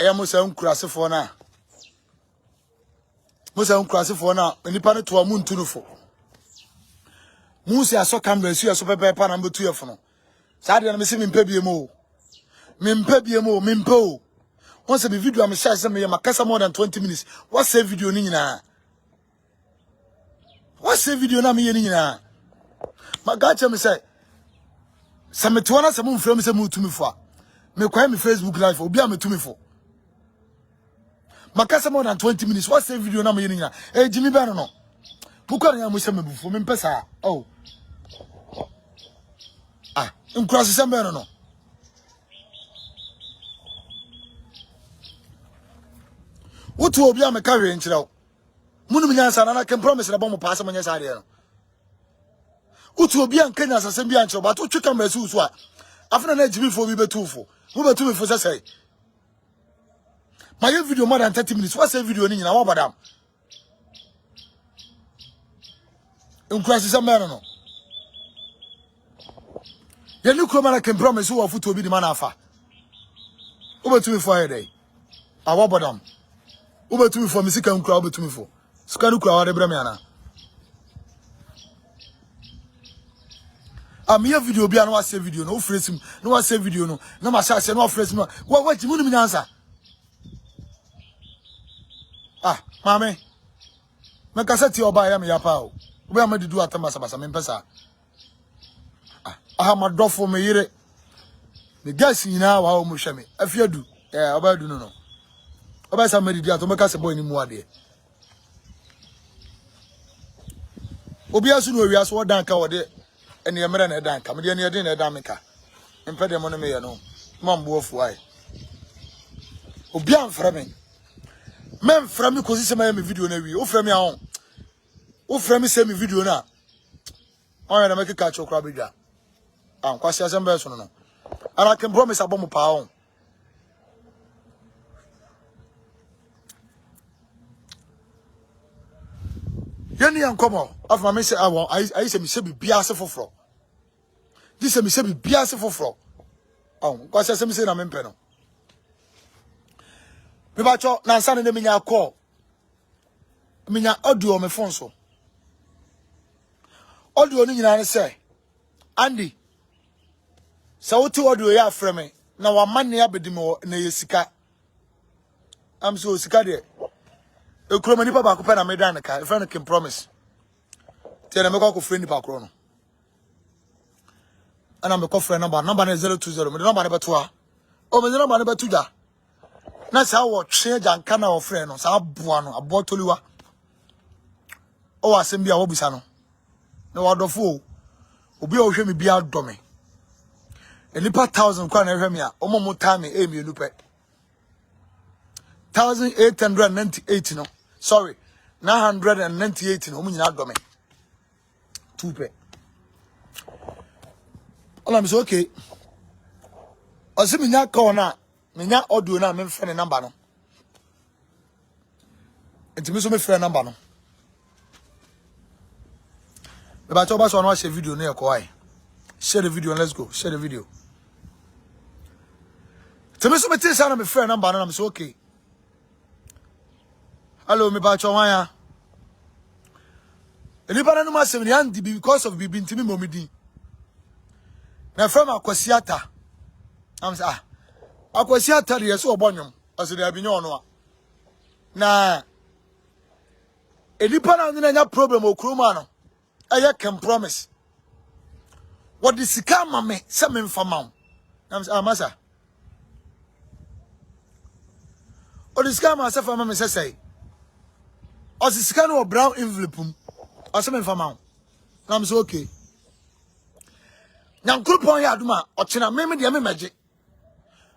aya mo sa nkurasefo na nipa ne to amu ntunufo musi aso camera su aso pepe pa na mbetu yefo no sa de na me se mimpa biemo mimpa o once the video am share some me makasa more than 20 minutes what save video ni nyina what save video na me ye ni nyina magacha me say sameto na se mo mfrem se mo tumi fo a me kwa me Facebook live obi am tumi fo makasa more than 20 minutes what save video na me ye ni nyina Jimmy be no bukwa na mo se me bufo me mpesa oh nkurase se me no Utu obi a meka hwe nkyerɛw munum nyansa na can promise na bɔ mo paase mo nyasa ade no utu obi a nkanya asasem bi ankyerɛw ba to twe camera su so a afena na Jimmy fo bi betufo mo betufo sesai my video more than 30 minutes what say video ni nyina wa badam nkurase se me no ye ni kroma na can promise wo futu obi di ma na afa wo betufo aye dey awa badam Ubetumi for misika nkura ubetumi for. Sika nkura wa debra me ana. Am video bia na wa save video no fresim na wa save video no na ma sha se na wa fresim no wa jimu ni nyansa. Mame. Me kasa ti oba ya me ya pa o. Oba ma didu atama sabasa me mpesa. Ma dofo me yire. Me gas nyina wa o mo hwe me. Afiadu. Oba du no. Oba sa medi dia to meka se boy ni mu ade obi asu no wiase wo dan ka wo de ene emere na dan ka me de ene de na dan meka empede mo no me ye no mambo ofu ai obi amfra me memfra me kosi se ma me video na wi o fra me ahon o fra me se me video na on na make ka chokra bidwa kwasi asembe so no ara can promise abomo pa ahon Yeni ankomo of my say I say me se bibia se foforo. This say me se bibia se foforo. Kwase se me say na mempe no. Me ba cho na nsa ne me nya call. Me nya audio me phone so. Audio ni nyina ne say Andy. Sa wuti audio ya afre me na wa manne abedimo na yesika. Am so sika de Ekroma nipa ba ko pe na me dan ka friend can promise tie na me ko friend nipa kro no ana me ko friend number na 020 me number ne beto a o me number ne beto ja na sa wo twe janka na wo friend no sa aboa no abotoliwa o asem bia wo busa no na wo dofo obi a wo hwe me bia do me nipa 1000 kwa na hwe me a o mo time e me nu pe 1898 no sorry 998 no munyina adome tupe ola mi so okay osiminya call na menya audio na me friend number no entimi so me friend number no me ba cho ba so no share video na yeko ai share the video and let's go share the video temi so me tell say na me friend number no na me so okay hello, me ba chawanya. Elibana no masem ni andi because of bibi ntimi momidi. Na from akwasiata. Am say akwasiata de so obonyom. Aso de abinyo no a. Na elibana no nya problem okroma no. Eye can promise. What the sika mame se me mfa maw. Am say masa. O the sika ma se fa mame say Osisika no brown envelope asem mfama na am so okay nyankopon ya aduma ochena meme de memeje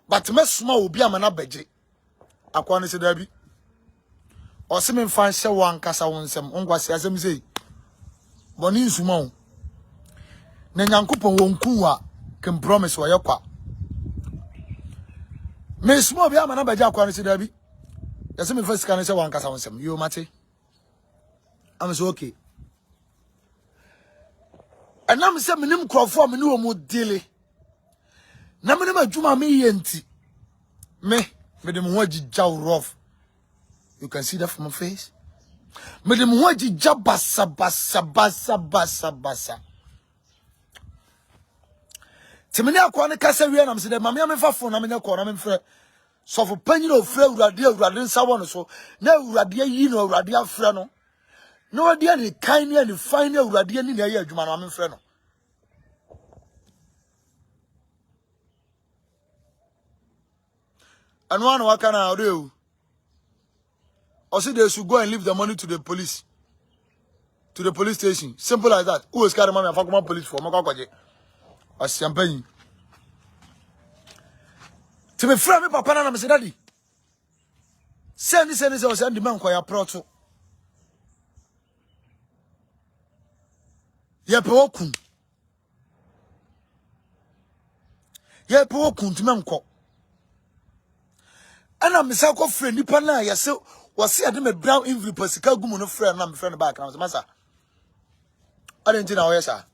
but mesoma obi amana beje akwa ne se dabi osem mfa hye wankasa wonsem ongwase asem sei boni nsuma o na nyankopon wonku a can promise wo yakwa mesoma obi amana beje akwa ne se dabi yasem mfa sika ne se wankasa wonsem yo mate I'm so okay. And I'm saying, minim crofo minu omo dele. Na minim adwuma me yenti. Me Madam Waji rough. You can see that from my face. Madam Waji basa basa basa basa basa. Timina kwane kasa wi na mse mama me fa phone na me nyako na me mfre so for panyin ofre urade nsa won so na urade yi na urade afre no na wade ani kan ni ani fine na urade ni na ya adwuma na me mfre no anu anu waka na ore o say they should go and leave the money to the police station, simple as that. Who is carry money and fuck police for makakoje as champagne. To me friend me papa na me say daddy. Send the man kwa ya proto. Ye pe okun to me nko. Ana me say ko friend nipa na ya say wasi ade me brown envelope sika gumu no friend na me friend back na masa. Adentina oyesa.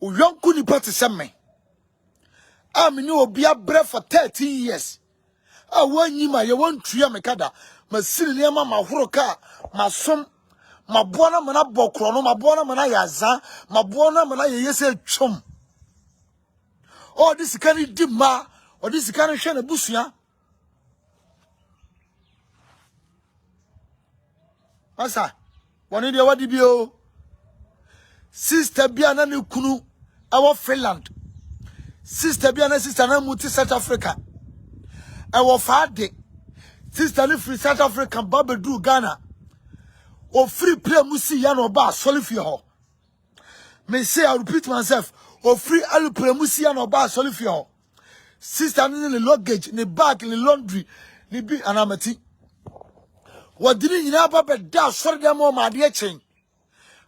Uyonku nipa te se me. Me obi abre for 13 years. Wanyima ye wontua me kada. Masiri niam ma horo ka, masom, maboa mana bokro no, maboa mana yaza, maboa mana ye yese twom. Oh this can di ma, or this can hwe na busua. Masa, woni de wadi bi o. Sister bia na ne kunu awo Finland. Sister bia na sister na muti South Africa. Awo faade. Sister ni free South Africa babedu Ghana. O free play musi ya no ba solifie ho. Me say I repeat myself. O free alu play musi ya no ba solifie ho. Sister ni le luggage, ni bag, ni laundry, ni bi anamati. Wadini nyina ba be da sori dem o ma de chen.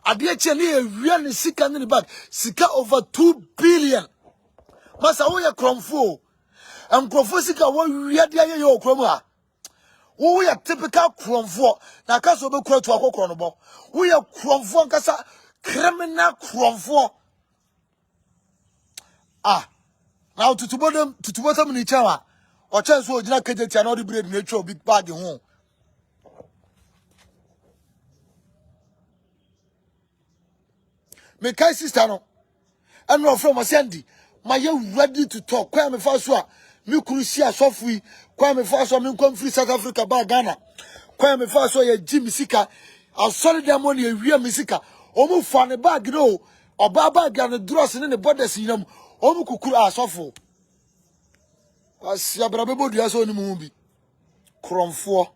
Ade chen ni ewia ni sika ni bag. Sika over 2 billion. Masa wo ye kromfo. Enkrofo sika wo wia de aye yo kromu ha. Wo ye typical kromfo. Na ka so be kura to akokro no bo. Wo ye kromfo nkasa criminal kromfo. Now tutubodam ni chawa. O chance wo gina kejeti na odi bread na etwa big bag ho. Me kai sister no. And no from Sandy. My you ready to talk. Kwa me fa so a me kuru si asofui. Kwa me fa so me kom free South Africa ba Ghana. Kwa me fa so ye Jimmy Sika. I'll solid them money ye misika. Omu fa ne bag no. Oba bag and the dross in the borders in them. Omu kukuru asofo. As ya brabebo dia so ni mu bi. Kromfo.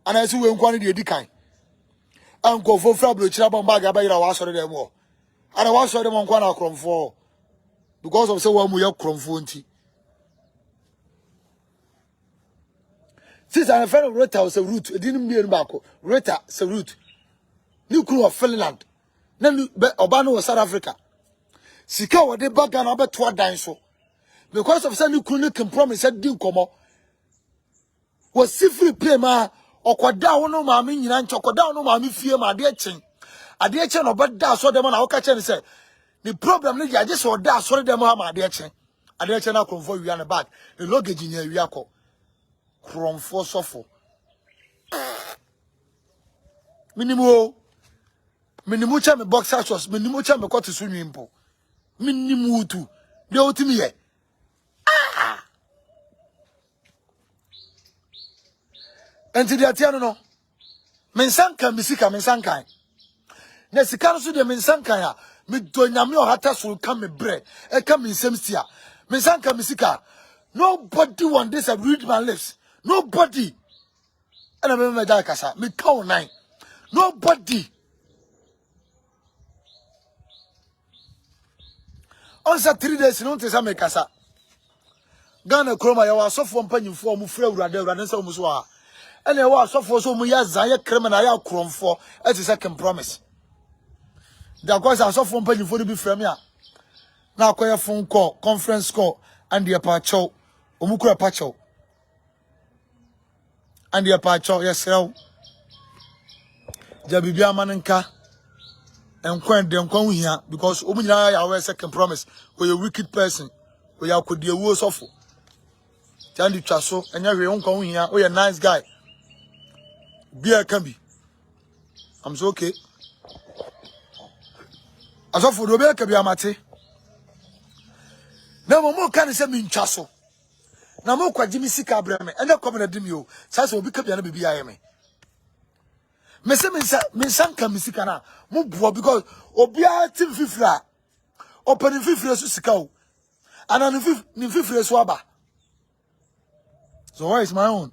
Ana si we nkwane de edikan. Anko fo fra blo chira bon bag abayira wa sori dem wo. Ana wa sori dem nkwana kromfo. Because of say wa mu ye kromfo nti. Since I friend Rota was a root, it didn't mean Marco. Rota is a root. New crew of Finland. Then Obano was South Africa. Sika wa de bag and about 2 dinosaur. Because of some new crew can promise said didn't come. Was si free pay ma or kwada no mami nyina nchokoda no mami fie ma de chen. Ade chen obada so dem na wo ka chen say. The problem is I just order sorry them ma de chen. Ade chen na kromfo wi an bag. The luggage nya wi akọ. Kromfo sofo. Minimu cha me boxer shorts, minimu cha me kwatu sunwi mpo. Minimu tu. De otimi ye. Enti de atiano no. Mensanka misika mensanka. Na sika no so de mensanka ya. Me do nyame o hata so ka me bre. E ka me nsem sia. Mensanka misika. Nobody want this I read my lips. Nobody. And I remember that kasa. Me count 9. Nobody. Onsa 3 days no tesa me kasa. Ghana kroma ya wa sofo mpanyimfo mu fra urade nsa mu so a. And ya wa sofo so mu ya zan ya criminal ya kromfo. It is second promise. The course sofo mpanyimfo no bi fra me a. Na akoya phone call, conference call and the pacho. Omukura pacho. And the pacho yes sir. Jabibia manenka. And when them come here because Omunyaya ya second promise. We a wicked person. We are could the worst of. Tandi Chaso, and you're your uncle here. Oh, you're a nice guy. Beer can be. I'm so okay. As of for the beer can be a mate. Now, more can say me in Chaso. Now, more quite Jimmy Sika Breme, and they're coming at Dimio. Sasso will become a baby. I am. Mesanka Missikana, Mubwa, because Obia Tim Fifra, open Fifra Susiko, and on Fifra Swaba. So, where is my own?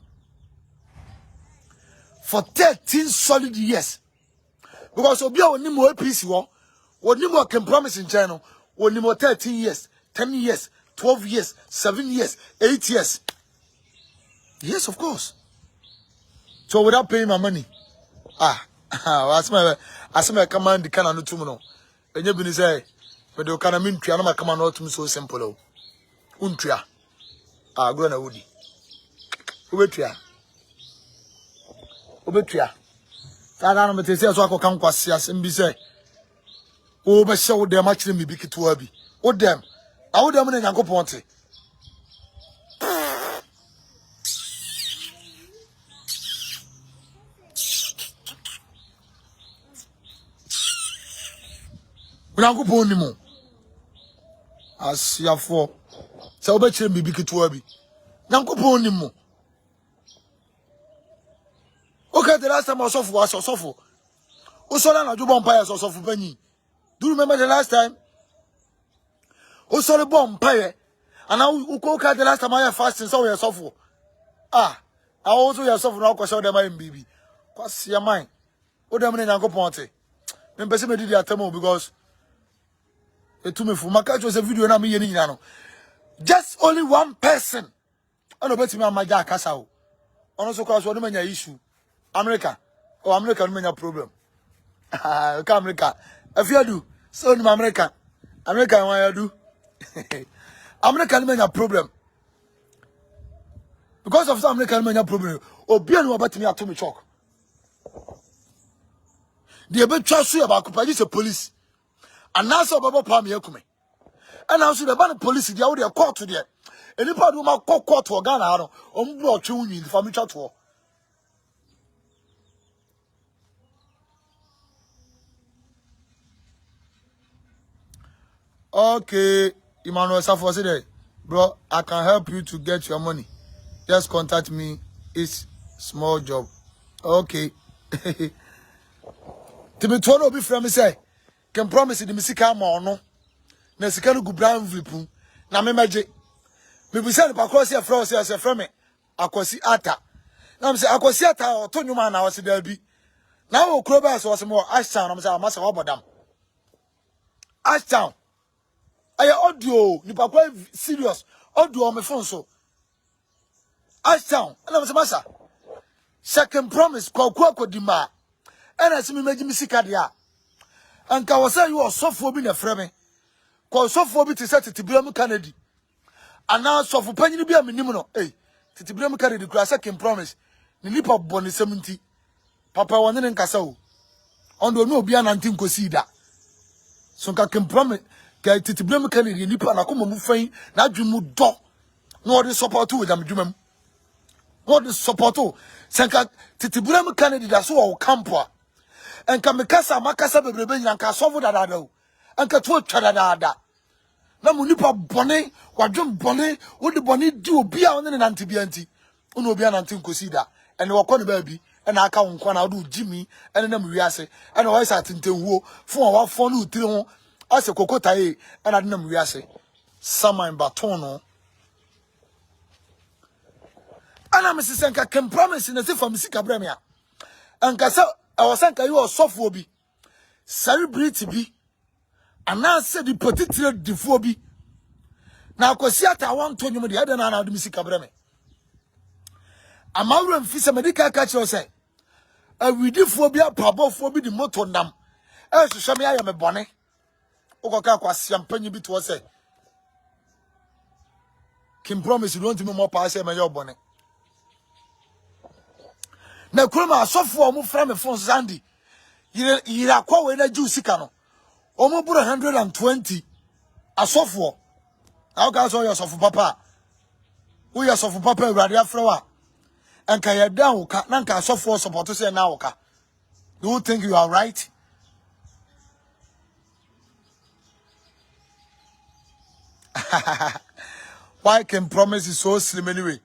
For 13 solid years. Because Obia will need more peace war, or need more can promise in China, or need more 13 years, 10 years, 12 years, 7 years, 8 years. Yes, of course. So, without paying my money. As my command the canon to no. And you been say, but you can mean Triana command not so simple. Untria. Grana Woody. Ubetria. Father, I'm say, so I can come quasias and be say, oh, but show them actually me big to Abby. Oh, them. I would them in a go ponte. Uncle Ponimo. As you have for so bet you be big to Abby. Uncle Ponimo. Okay, the last time I saw was so for. Usola do bonfires or so for Penny. Do you remember the last time? Usola bonfire. And now you cook the last time I have fasting, so we are so for. I also have suffered now because of my baby. What's your mind? What am I going to ponte? Then person did the attempt because. To me for my catch was a video na me yeni no. Just only one person. I know bet me my jack kasa. Ono so cause one manya issue. America. Oh, America no manya problem. America. If you do, so in America. America why you do? America no manya problem. Because of some America no manya problem. Obi anu about me atomi chalk. The be trust you about the police. And now so Baba Pam Yakume. And now so the ban police the audio court to there. Any part of my court to Ghana on block chewing the family chat war. Okay, Emmanuel Safo said, bro, I can help you to get your money. Just contact me. It's small job. Okay. Timothy be from me say. Can promise the Missika Mono, Nessicano Gubran Vipu, Namaje. Maybe send a crossia frost as a frame, Aquasi Ata. Now, say Aquasiata or Tony Man, I was there be. Now, Crobas was more Ashtown, I'm saying, Master Obadam. Ashtown. I audio, you papa serious, audio on my phone so. Ashtown, and I was a massa. Second promise, Quaco Dima, and I see me making Missika. And Kawasa, you are so for being a frame. Cause so for me to set Titibium Kennedy. And now so for penny be a minimum. Eh, Titibium Kennedy, grass I can promise. Nilipa Bonnie 70. Papa one in Castle. On the no be an antinko see that. So I can promise. Titibium Kennedy, Nipa and Akuma Mufain, not you mood dog. No, the support to them, Jumem. What the support to? Sanka Titibium Kennedy, that's all Campa. And Kamikasa Makasa Bebe and Casovo da do. And Catu Chadada. Na munipa bonnet, Quadrum bonnet, what the bonnet do be on an antibianti. Uno be an antincosida, and walk on baby, and I can't do Jimmy, and then Riase, and I was at Intel for our phone Tron, as a cocotae, and I didn't Riase. Summer in Batono. And I'm Mrs. Sanka can promise in a thing from Missika Bremia. And Cassa. I was saying, you are software. Celebrity be. And now said the particular dephobia. Now, because I want to know the other than the music of Breme. A mountain and fish medical catcher say, we do phobia, probophobia, the motor nam. As to show me, I am a bonnet. Oka was champagne bit was say. Can promise you don't do more pass my your bonnet. Na kuroma asofo mo fra me phone Sandy yira kwa we na juice kano omo buru 120 asofo how can so your asofo papa Who ya so for papa radio flower? And can you down? Nanka so for support to say now. Do you think you are right? Why can promise is so slim anyway?